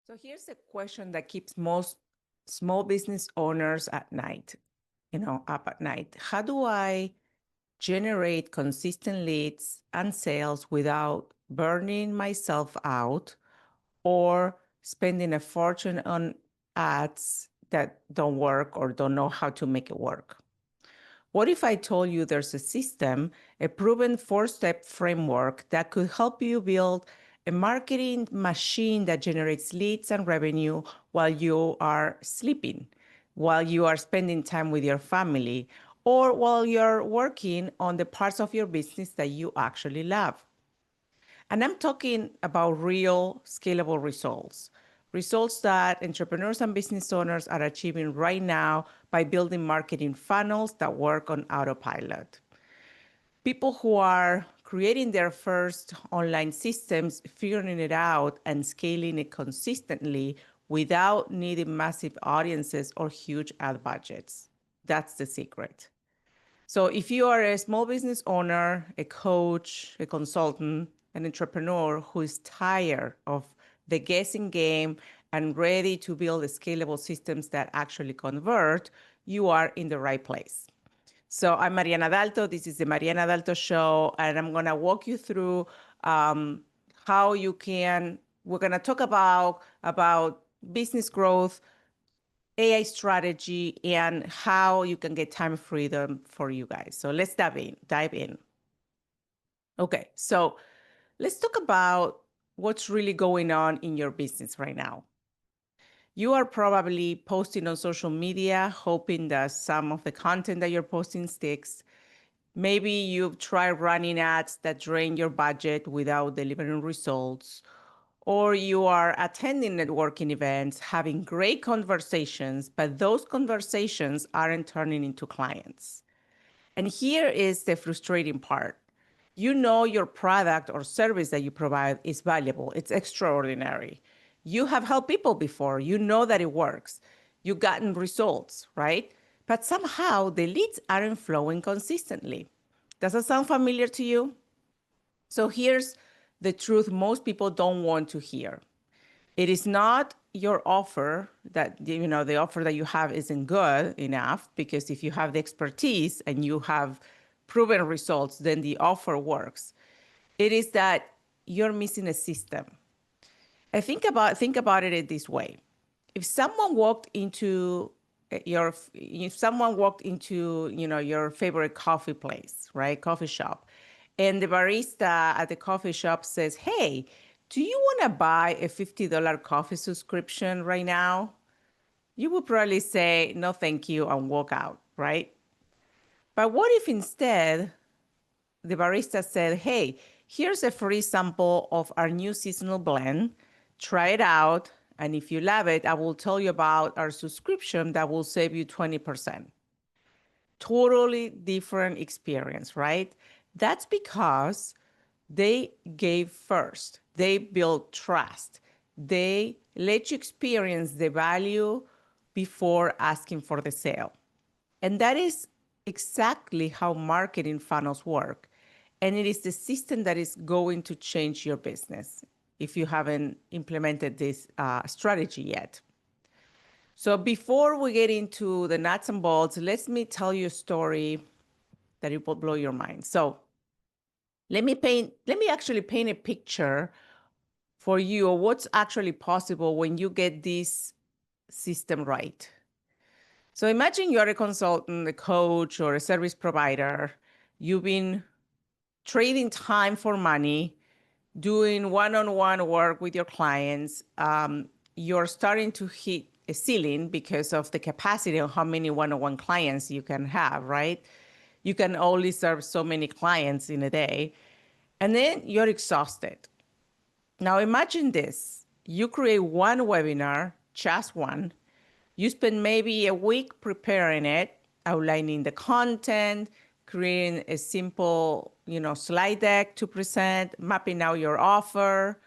So here's a question that keeps most small business owners at night, up at night. How do I generate consistent leads and sales without burning myself out or spending a fortune on ads that don't work or don't know how to make it work? What if I told you there's a system, a proven four-step framework that could help you build a marketing machine that generates leads and revenue while you are sleeping, while you are spending time with your family, or while you're working on the parts of your business that you actually love? And I'm talking about real scalable results, results that entrepreneurs and business owners are achieving right now by building marketing funnels that work on autopilot. People who are creating their first online systems, figuring it out and scaling it consistently without needing massive audiences or huge ad budgets. That's the secret. So if you are a small business owner, a coach, a consultant, an entrepreneur who is tired of the guessing game and ready to build scalable systems that actually convert, you are in the right place. So I'm Mariana Dalto. This is the Mariana Dalto Show, and I'm going to walk you through how you can. We're going to talk about business growth, AI strategy, and how you can get time freedom for you guys. So let's dive in. Okay, so let's talk about what's really going on in your business right now. You are probably posting on social media, hoping that some of the content that you're posting sticks. Maybe you've tried running ads that drain your budget without delivering results, or you are attending networking events, having great conversations, but those conversations aren't turning into clients. And here is the frustrating part. You know your product or service that you provide is valuable, it's extraordinary. You have helped people before, you know that it works. You've gotten results, right? But somehow the leads aren't flowing consistently. Does that sound familiar to you? So here's the truth most people don't want to hear. It is not your offer that, the offer that you have isn't good enough, because if you have the expertise and you have proven results, then the offer works. It is that you're missing a system. I think about it this way. If someone walked into your favorite coffee place, right? Coffee shop, and the barista at the coffee shop says, "Hey, do you want to buy a $50 coffee subscription right now?" You would probably say, "No, thank you," and walk out, right? But what if instead the barista said, "Hey, here's a free sample of our new seasonal blend. Try it out. And if you love it, I will tell you about our subscription that will save you 20%. Totally different experience, right? That's because they gave first. They built trust. They let you experience the value before asking for the sale. And that is exactly how marketing funnels work. And it is the system that is going to change your business if you haven't implemented this strategy yet. So before we get into the nuts and bolts, let me tell you a story that it will blow your mind. So let me actually paint a picture for you of what's actually possible when you get this system right. So imagine you're a consultant, a coach, or a service provider. You've been trading time for money, doing one-on-one work with your clients. You're starting to hit a ceiling because of the capacity of how many one-on-one clients you can have, right? You can only serve so many clients in a day. And then you're exhausted. Now imagine this. You create one webinar, just one. You spend maybe a week preparing it, outlining the content, creating a simple, slide deck to present, mapping out your offer.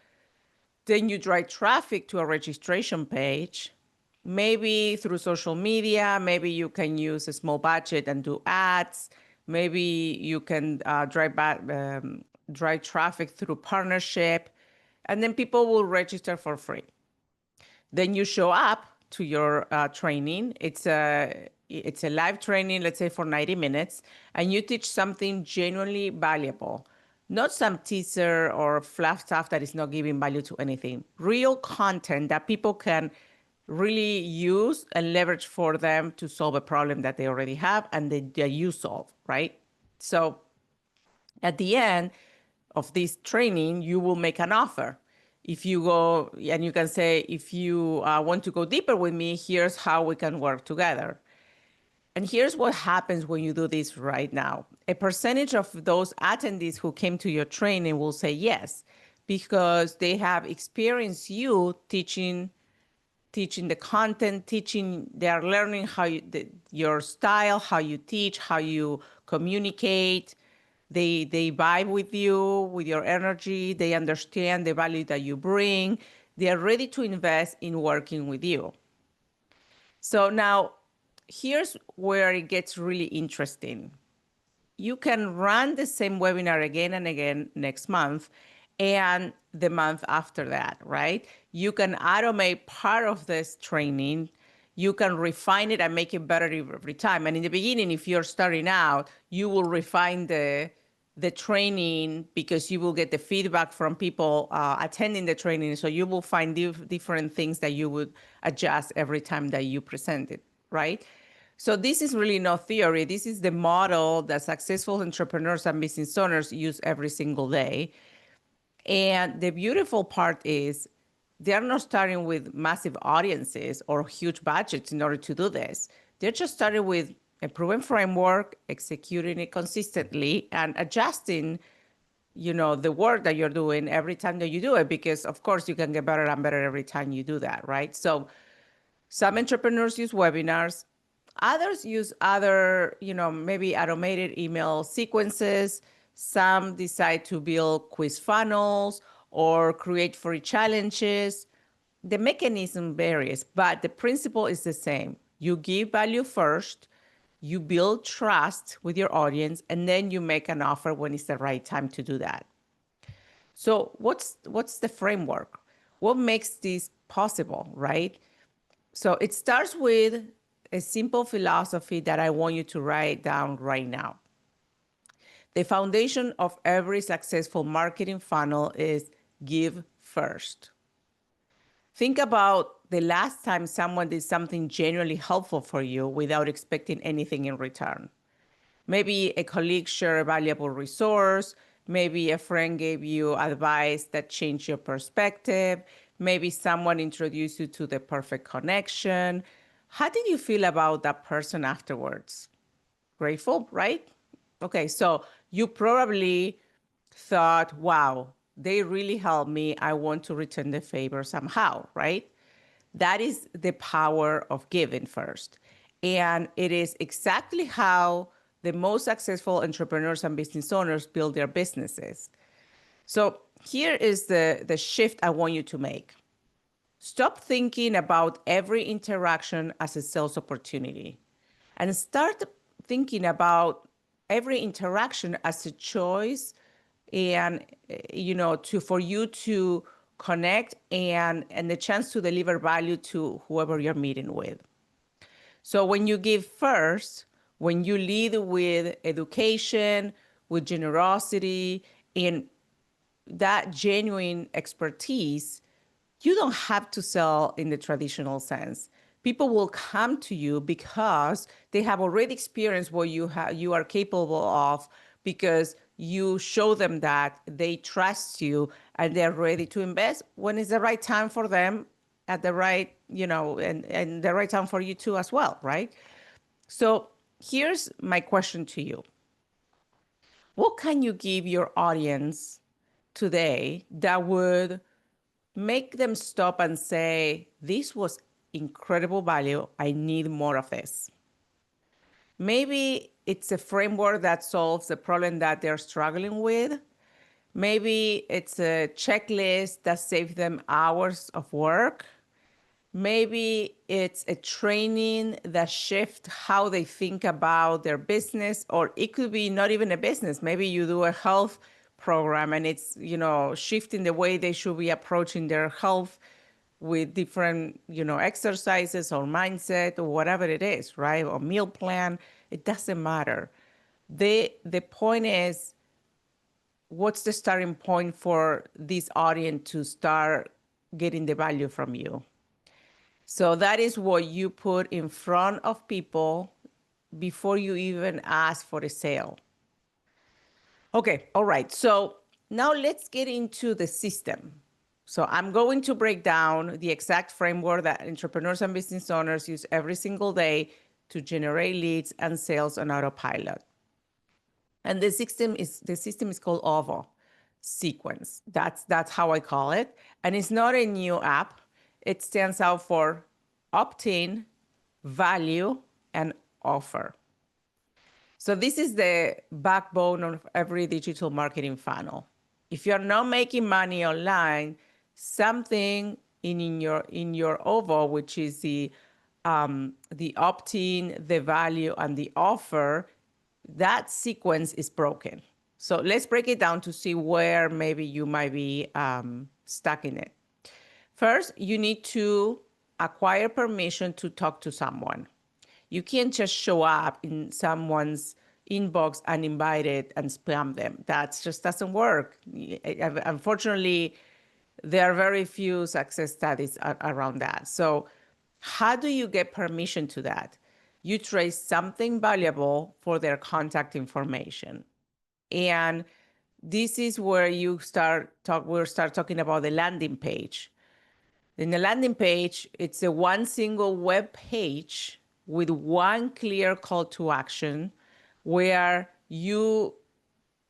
Then you drive traffic to a registration page, maybe through social media. Maybe you can use a small budget and do ads. Maybe you can drive traffic through partnership, and then people will register for free. Then you show up to your training. It's a live training, let's say for 90 minutes, and you teach something genuinely valuable, not some teaser or fluff stuff that is not giving value to anything. Real content that people can really use and leverage for them to solve a problem that they already have and that you solve, right? So at the end of this training, you will make an offer. If you go and you can say, if you want to go deeper with me, here's how we can work together. And here's what happens when you do this right now. A percentage of those attendees who came to your training will say yes, because they have experienced you teaching the content, they are learning how your style, how you teach, how you communicate. They vibe with you, with your energy. They understand the value that you bring. They are ready to invest in working with you. So now, here's where it gets really interesting. You can run the same webinar again and again next month and the month after that, right? You can automate part of this training. You can refine it and make it better every time. And in the beginning, if you're starting out, you will refine the training because you will get the feedback from people attending the training. So you will find different things that you would adjust every time that you present it, right? So this is really not theory. This is the model that successful entrepreneurs and business owners use every single day. And the beautiful part is they're not starting with massive audiences or huge budgets in order to do this. They're just starting with a proven framework, executing it consistently, and adjusting, the work that you're doing every time that you do it, because of course you can get better and better every time you do that, right? So some entrepreneurs use webinars. Others use other, maybe automated email sequences. Some decide to build quiz funnels or create free challenges. The mechanism varies, but the principle is the same. You give value first, you build trust with your audience, and then you make an offer when it's the right time to do that. So what's the framework? What makes this possible, right? So it starts with a simple philosophy that I want you to write down right now. The foundation of every successful marketing funnel is give first. Think about the last time someone did something genuinely helpful for you without expecting anything in return. Maybe a colleague shared a valuable resource. Maybe a friend gave you advice that changed your perspective. Maybe someone introduced you to the perfect connection. How did you feel about that person afterwards? Grateful, right? Okay, so you probably thought, wow, they really helped me. I want to return the favor somehow, right? That is the power of giving first. And it is exactly how the most successful entrepreneurs and business owners build their businesses. So here is the shift I want you to make. Stop thinking about every interaction as a sales opportunity and start thinking about every interaction as a choice and for you to connect and the chance to deliver value to whoever you're meeting with. So when you give first, when you lead with education, with generosity, and that genuine expertise, you don't have to sell in the traditional sense. People will come to you because they have already experienced what you are capable of, because you show them that they trust you and they're ready to invest when it's the right time for them at the right, and the right time for you too as well, right? So here's my question to you. What can you give your audience today that would make them stop and say, this was incredible value. I need more of this. Maybe it's a framework that solves the problem that they're struggling with. Maybe it's a checklist that saves them hours of work. Maybe it's a training that shifts how they think about their business, or it could be not even a business. Maybe you do a health program and it's, shifting the way they should be approaching their health with different, exercises or mindset or whatever it is, right? Or meal plan. It doesn't matter. The point is, what's the starting point for this audience to start getting the value from you? So that is what you put in front of people before you even ask for a sale. Okay, all right. So now let's get into the system. So I'm going to break down the exact framework that entrepreneurs and business owners use every single day to generate leads and sales on autopilot. And the system is called OVO Sequence. That's how I call it. And it's not a new app. It stands out for opt-in, value, and offer. So this is the backbone of every digital marketing funnel. If you're not making money online, something in your OVO, which is the opt-in, the value, and the offer, that sequence is broken. So let's break it down to see where maybe you might be stuck in it. First, you need to acquire permission to talk to someone. You can't just show up in someone's inbox uninvited and spam them. That just doesn't work. Unfortunately, there are very few success studies around that. So how do you get permission to that? You trade something valuable for their contact information. And this is where we'll start talking about the landing page. In the landing page, it's a one single web page with one clear call to action where you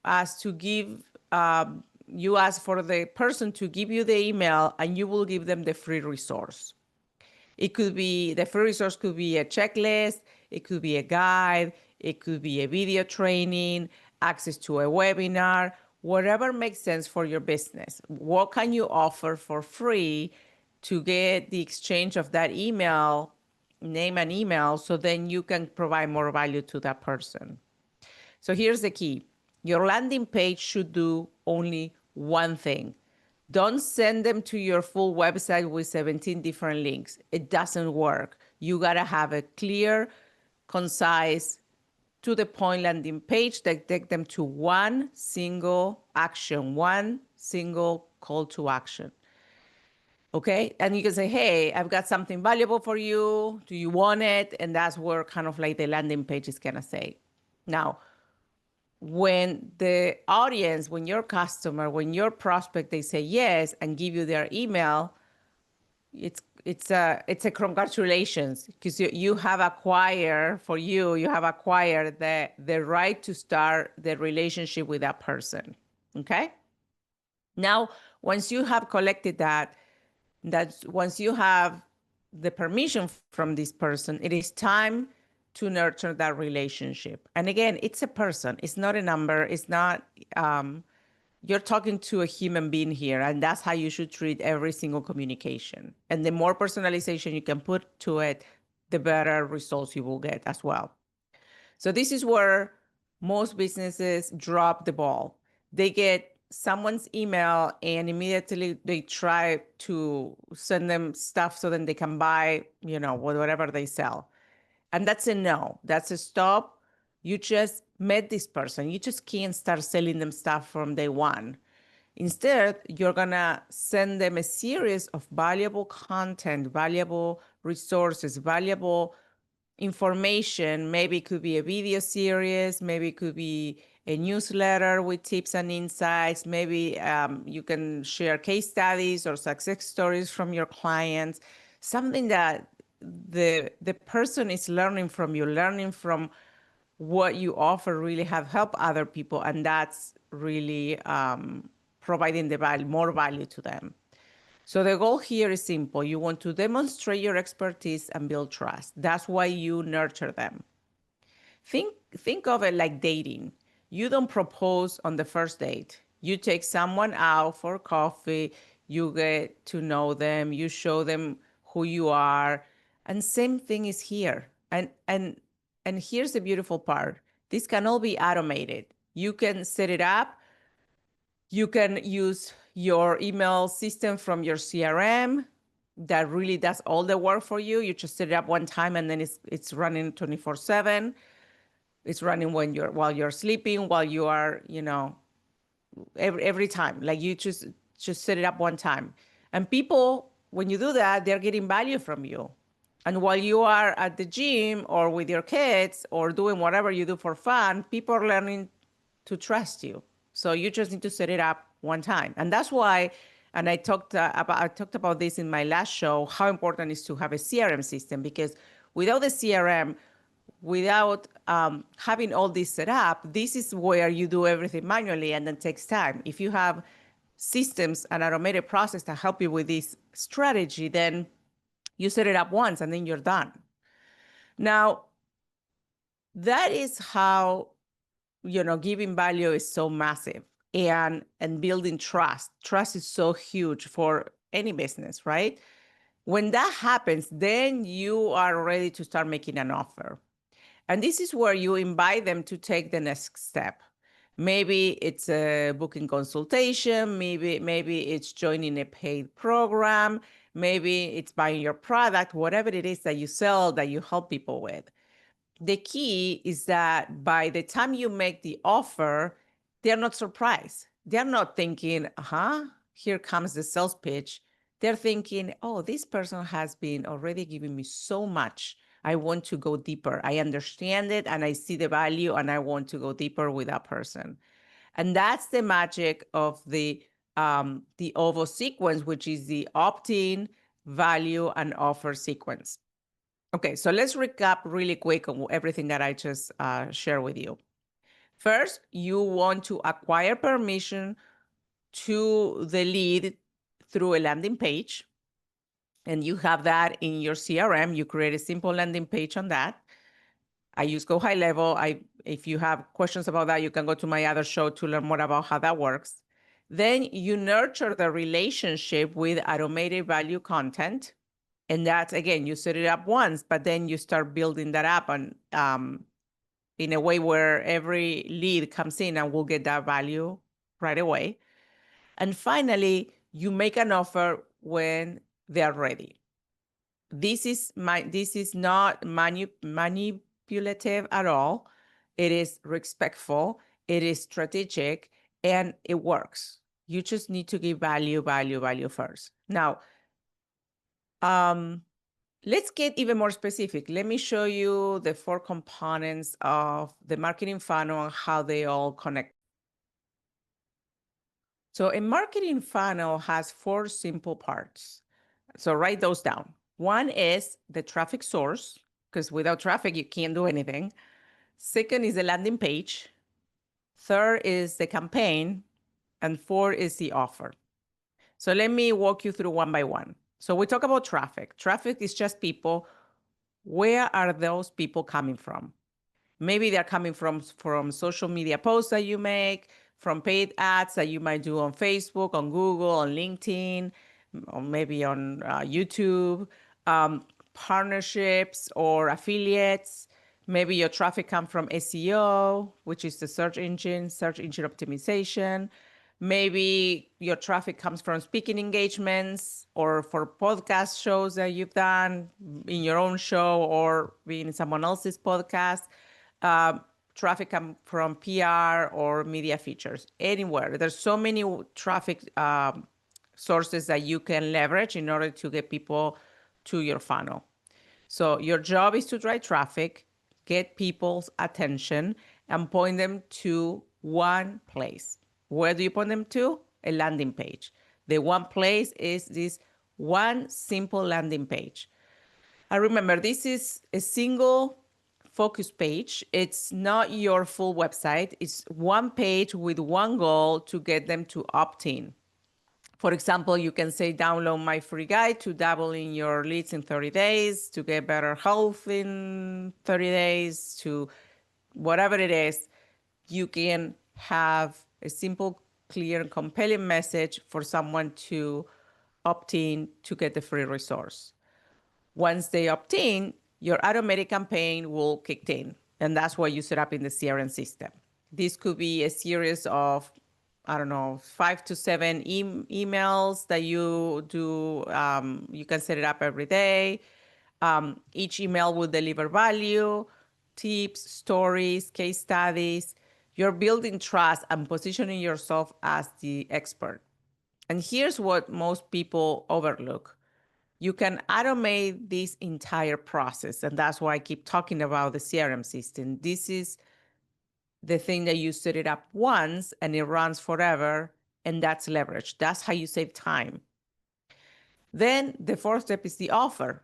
ask for the person to give you the email and you will give them the free resource. The free resource could be a checklist, it could be a guide, it could be a video training, access to a webinar, whatever makes sense for your business. What can you offer for free to get the exchange of that email, name and email, so then you can provide more value to that person? So here's the key. Your landing page should do only one thing. Don't send them to your full website with 17 different links. It doesn't work. You gotta have a clear, concise, to the point landing page that take them to one single action, one single call to action. Okay, and you can say, hey, I've got something valuable for you. Do you want it? And that's where kind of like the landing page is gonna say. Now, when the audience, when your customer, when your prospect, they say yes and give you their email, it's a congratulations, because you have acquired the right to start the relationship with that person. Okay. Now, once you have collected once you have the permission from this person, it is time to nurture that relationship. And again, it's a person, it's not a number, it's not, you're talking to a human being here, and that's how you should treat every single communication. And the more personalization you can put to it, the better results you will get as well. So this is where most businesses drop the ball. They get someone's email and immediately they try to send them stuff so then they can buy, whatever they sell. And that's a no, that's a stop. You just met this person. You just can't start selling them stuff from day one. Instead, you're gonna send them a series of valuable content, valuable resources, valuable information. Maybe it could be a video series, maybe it could be a newsletter with tips and insights. Maybe you can share case studies or success stories from your clients, something that the person is learning from you, learning from what you offer really have helped other people. And that's really providing more value to them. So the goal here is simple. You want to demonstrate your expertise and build trust. That's why you nurture them. Think of it like dating. You don't propose on the first date. You take someone out for coffee, you get to know them, you show them who you are. And same thing is here. And here's the beautiful part. This can all be automated. You can set it up. You can use your email system from your CRM. that really does all the work for you. You just set it up one time and then it's running 24/7. It's running while you're sleeping, while you are, every time. Like you just set it up one time. And people, when you do that, they're getting value from you. And while you are at the gym or with your kids or doing whatever you do for fun, people are learning to trust you. So you just need to set it up one time. And that's why, and I talked about this in my last show, how important it is to have a CRM system, because without the CRM, without having all this set up, this is where you do everything manually and then takes time. If you have systems and automated process to help you with this strategy, then you set it up once and then you're done. Now, that is how, giving value is so massive, and building trust. Trust is so huge for any business, right? When that happens, then you are ready to start making an offer. And this is where you invite them to take the next step. Maybe it's a booking consultation, maybe it's joining a paid program, maybe it's buying your product, whatever it is that you sell, that you help people with. The key is that by the time you make the offer, they're not surprised. They're not thinking, here comes the sales pitch. They're thinking, oh, this person has been already giving me so much. I want to go deeper. I understand it and I see the value and I want to go deeper with that person. And that's the magic of the OVO sequence, which is the opt-in, value, and offer sequence. Okay, so let's recap really quick on everything that I just shared with you. First, you want to acquire permission to the lead through a landing page. And you have that in your CRM. You create a simple landing page on that. I use Go High Level. If you have questions about that, you can go to my other show to learn more about how that works. Then you nurture the relationship with automated value content. And that's, again, you set it up once, but then you start building that up and in a way where every lead comes in and will get that value right away. And finally, you make an offer when they're ready. This is not manipulative at all. It is respectful. It is strategic, and it works. You just need to give value first. Now, let's get even more specific. Let me show you the 4 components of the marketing funnel and how they all connect. So a marketing funnel has 4 simple parts. So write those down. One is the traffic source, because without traffic, you can't do anything. Second is the landing page. Third is the campaign. And 4 is the offer. So let me walk you through one by one. So we talk about traffic. Traffic is just people. Where are those people coming from? Maybe they're coming from social media posts that you make, from paid ads that you might do on Facebook, on Google, on LinkedIn, or maybe on YouTube, partnerships or affiliates. Maybe your traffic comes from SEO, which is the search engine optimization. Maybe your traffic comes from speaking engagements or for podcast shows that you've done in your own show or in someone else's podcast. Traffic come from PR or media features, anywhere. There's so many traffic sources that you can leverage in order to get people to your funnel. So your job is to drive traffic, get people's attention, and point them to one place. Where do you point them to? A landing page. The one place is this one simple landing page. And remember, this is a single focus page. It's not your full website. It's one page with one goal to get them to opt in. For example, you can say, download my free guide to doubling your leads in 30 days, to get better health in 30 days, to whatever it is. You can have a simple, clear, and compelling message for someone to opt in to get the free resource. Once they opt in, your automated campaign will kick in. And that's what you set up in the CRM system. This could be a series of I don't know, 5 to 7 emails that you do. You can set it up every day. Each email will deliver value, tips, stories, case studies. You're building trust and positioning yourself as the expert. And here's what most people overlook. You can automate this entire process. And that's why I keep talking about the CRM system. This is the thing that you set it up once and it runs forever. And that's leverage. That's how you save time. Then the fourth step is the offer,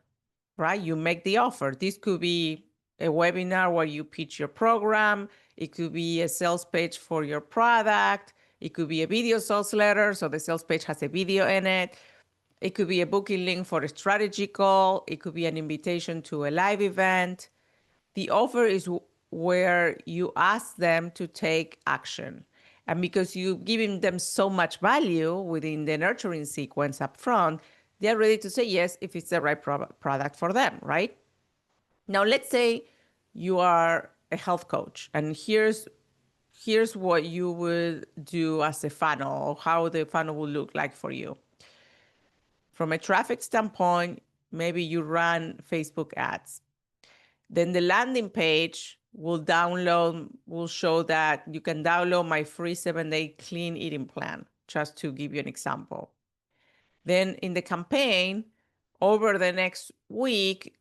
right? You make the offer. This could be a webinar where you pitch your program. It could be a sales page for your product. It could be a video sales letter, so the sales page has a video in it. It could be a booking link for a strategy call. It could be an invitation to a live event. The offer is where you ask them to take action. And because you're giving them so much value within the nurturing sequence up front, they're ready to say yes if it's the right product for them, right? Now, let's say you are a health coach, and here's what you would do as a funnel, how the funnel will look like for you. From a traffic standpoint, maybe you run Facebook ads. Then the landing page will show that you can download my free 7-day clean eating plan, just to give you an example. Then in the campaign, over the next week,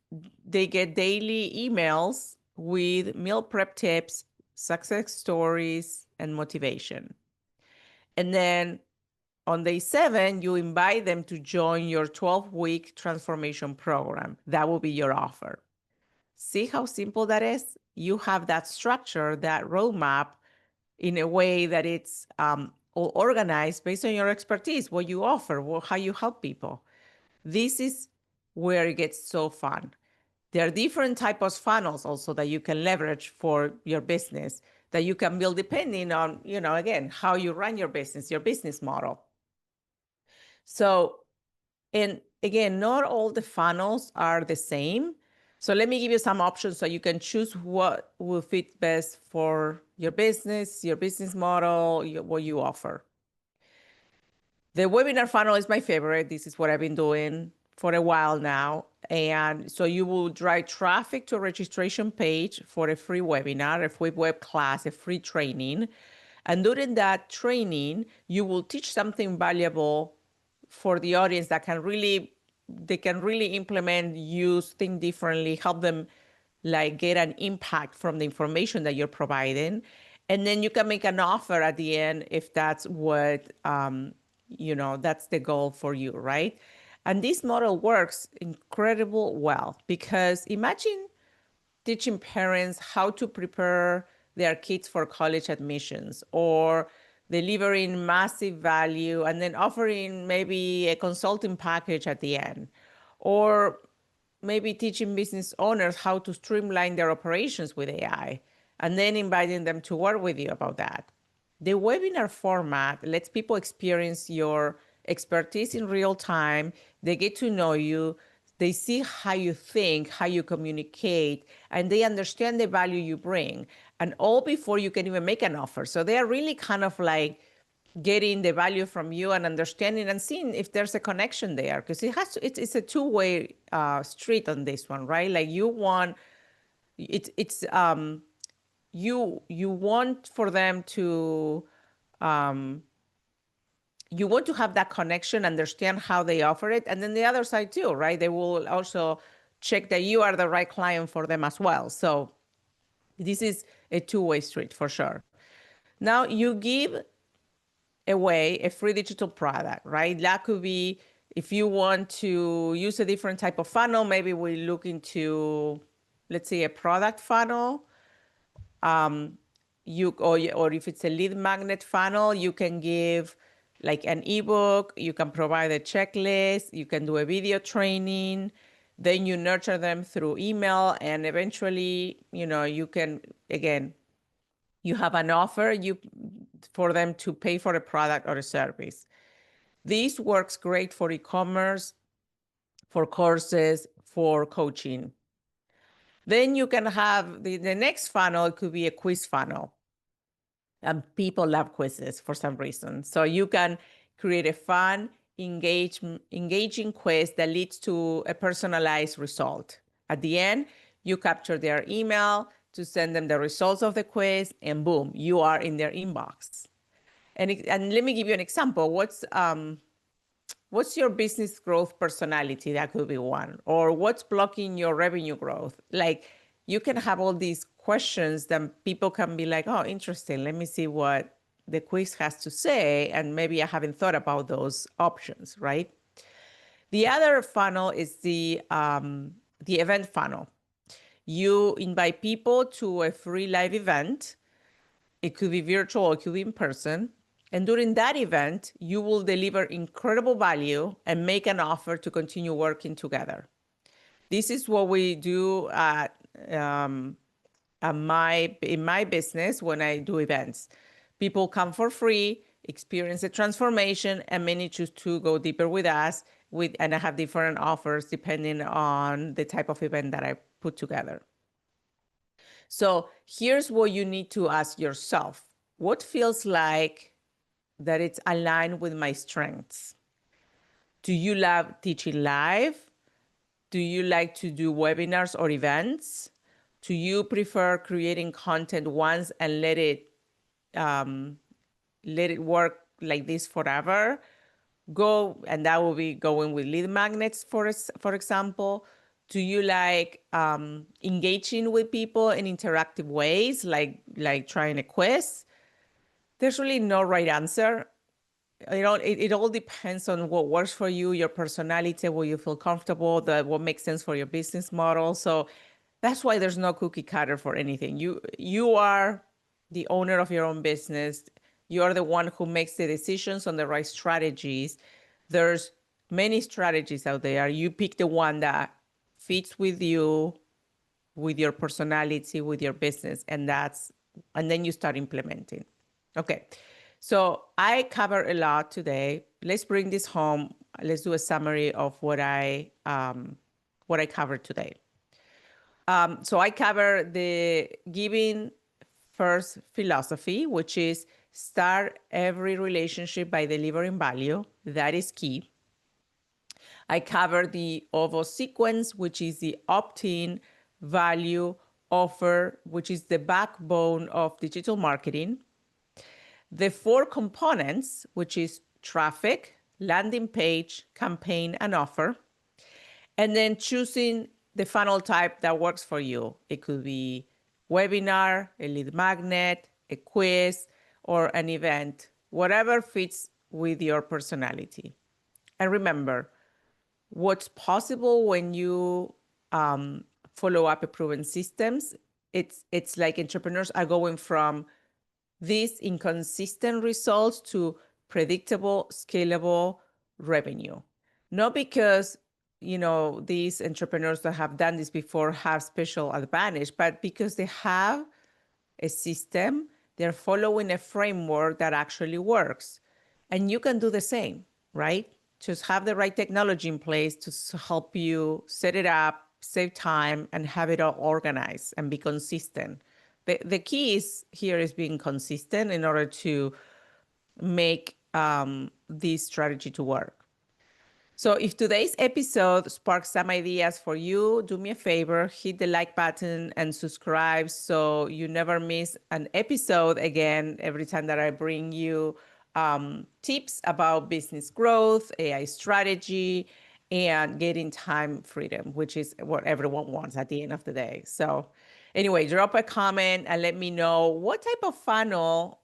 they get daily emails with meal prep tips, success stories, and motivation. And then on day 7, you invite them to join your 12-week transformation program. That will be your offer. See how simple that is? You have that structure, that roadmap in a way that it's all organized based on your expertise, what you offer, how you help people. This is where it gets so fun. There are different types of funnels also that you can leverage for your business that you can build depending on, again, how you run your business model. So, and again, not all the funnels are the same. So let me give you some options so you can choose what will fit best for your business model, what you offer. The webinar funnel is my favorite. This is what I've been doing for a while now. And so you will drive traffic to a registration page for a free webinar, a free web class, a free training. And during that training, you will teach something valuable for the audience that they can really implement, use, think differently, help them like get an impact from the information that you're providing. And then you can make an offer at the end if that's what, that's the goal for you, right? And this model works incredibly well because imagine teaching parents how to prepare their kids for college admissions or delivering massive value and then offering maybe a consulting package at the end, or maybe teaching business owners how to streamline their operations with AI and then inviting them to work with you about that. The webinar format lets people experience your expertise in real time. They get to know you. They see how you think, how you communicate, and they understand the value you bring. And all before you can even make an offer. So they are really kind of like getting the value from you and understanding and seeing if there's a connection there, because it's a two-way street on this one, right? Like you want you want for them to you want to have that connection, understand how they offer it, and then the other side too, right? They will also check that you are the right client for them as well. So this is a two-way street for sure. Now you give away a free digital product, right? That could be if you want to use a different type of funnel, maybe we look into, let's say, a product funnel. Or if it's a lead magnet funnel, you can give like an ebook, you can provide a checklist, you can do a video training, then you nurture them through email, and eventually, you can, again, you have an offer for them to pay for a product or a service. This works great for e-commerce, for courses, for coaching. Then you can have the next funnel, it could be a quiz funnel. And people love quizzes for some reason. So you can create a fun, engaging quiz that leads to a personalized result. At the end, you capture their email to send them the results of the quiz, and boom, you are in their inbox. And let me give you an example. What's your business growth personality? That could be one. Or what's blocking your revenue growth? Like, you can have all these questions that people can be like, oh, interesting. Let me see what the quiz has to say. And maybe I haven't thought about those options, right? The other funnel is the event funnel. You invite people to a free live event. It could be virtual, it could be in person. And during that event, you will deliver incredible value and make an offer to continue working together. This is what we do in my business when I do events. People come for free, experience a transformation, and many choose to go deeper with us. And I have different offers depending on the type of event that I put together. So here's what you need to ask yourself. What feels like that it's aligned with my strengths? Do you love teaching live? Do you like to do webinars or events? Do you prefer creating content once and let it work like this forever? And that will be going with lead magnets, for example. Do you like engaging with people in interactive ways, like trying a quiz? There's really no right answer. It all depends on what works for you, your personality, what you feel comfortable, what makes sense for your business model. So that's why there's no cookie cutter for anything. You are the owner of your own business. You are the one who makes the decisions on the right strategies. There's many strategies out there. You pick the one that fits with you, with your personality, with your business, and then you start implementing. Okay. So I cover a lot today. Let's bring this home. Let's do a summary of what I covered today. So I cover the giving first philosophy, which is start every relationship by delivering value. That is key. I cover the OVO sequence, which is the opt-in, value, offer, which is the backbone of digital marketing. The 4 components, which is traffic, landing page, campaign, and offer. And then choosing the funnel type that works for you. It could be webinar, a lead magnet, a quiz, or an event, whatever fits with your personality. And remember, what's possible when you follow up a proven systems, it's like entrepreneurs are going from these inconsistent results to predictable, scalable revenue. Not because, these entrepreneurs that have done this before have special advantage, but because they have a system, they're following a framework that actually works. And you can do the same, right? Just have the right technology in place to help you set it up, save time, and have it all organized and be consistent. The key here is being consistent in order to make this strategy to work. So if today's episode sparks some ideas for you, do me a favor, hit the like button and subscribe so you never miss an episode again every time that I bring you tips about business growth, AI strategy, and getting time freedom, which is what everyone wants at the end of the day. So anyway, drop a comment and let me know what type of funnel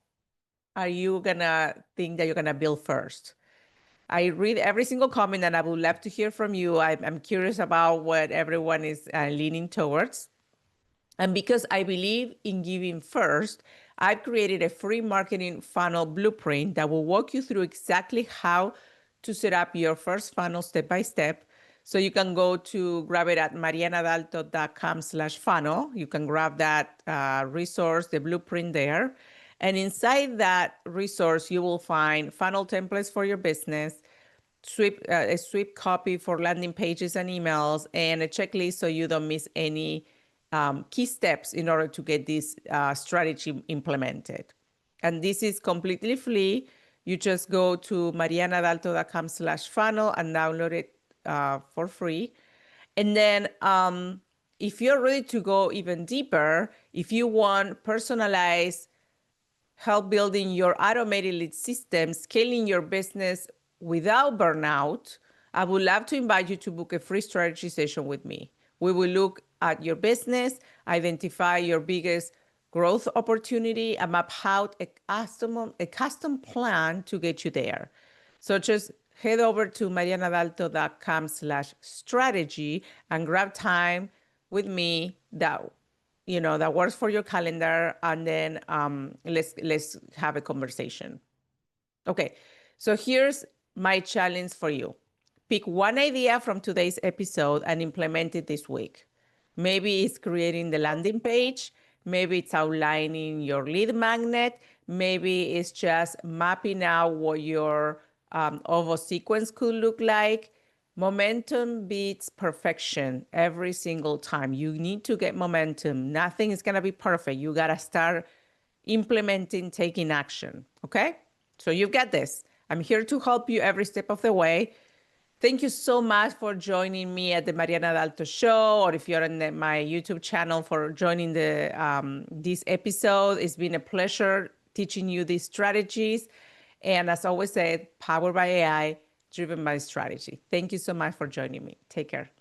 are you gonna think that you're gonna build first. I read every single comment and I would love to hear from you. I'm curious about what everyone is leaning towards. And because I believe in giving first, I've created a free marketing funnel blueprint that will walk you through exactly how to set up your first funnel step by step. So you can go to grab it at marianadalto.com/funnel. You can grab that resource, the blueprint there. And inside that resource, you will find funnel templates for your business, a sweep copy for landing pages and emails, and a checklist so you don't miss any key steps in order to get this strategy implemented. And this is completely free. You just go to marianadalto.com/funnel and download it for free. And then if you're ready to go even deeper, if you want personalized help building your automated lead system, scaling your business without burnout, I would love to invite you to book a free strategy session with me. We will look at your business, identify your biggest growth opportunity, and map out a custom plan to get you there. So just head over to marianadalto.com/strategy and grab time with me that works for your calendar, and then let's have a conversation. Okay, so here's my challenge for you. Pick one idea from today's episode and implement it this week. Maybe it's creating the landing page. Maybe it's outlining your lead magnet. Maybe it's just mapping out what your OVO sequence could look like. Momentum beats perfection every single time. You need to get momentum. Nothing is going to be perfect. You got to start implementing, taking action. Okay? So you've got this. I'm here to help you every step of the way. Thank you so much for joining me at the Mariana Dalto Show, or if you're on my YouTube channel, for joining this episode. It's been a pleasure teaching you these strategies. And as always said, powered by AI, driven by strategy. Thank you so much for joining me. Take care.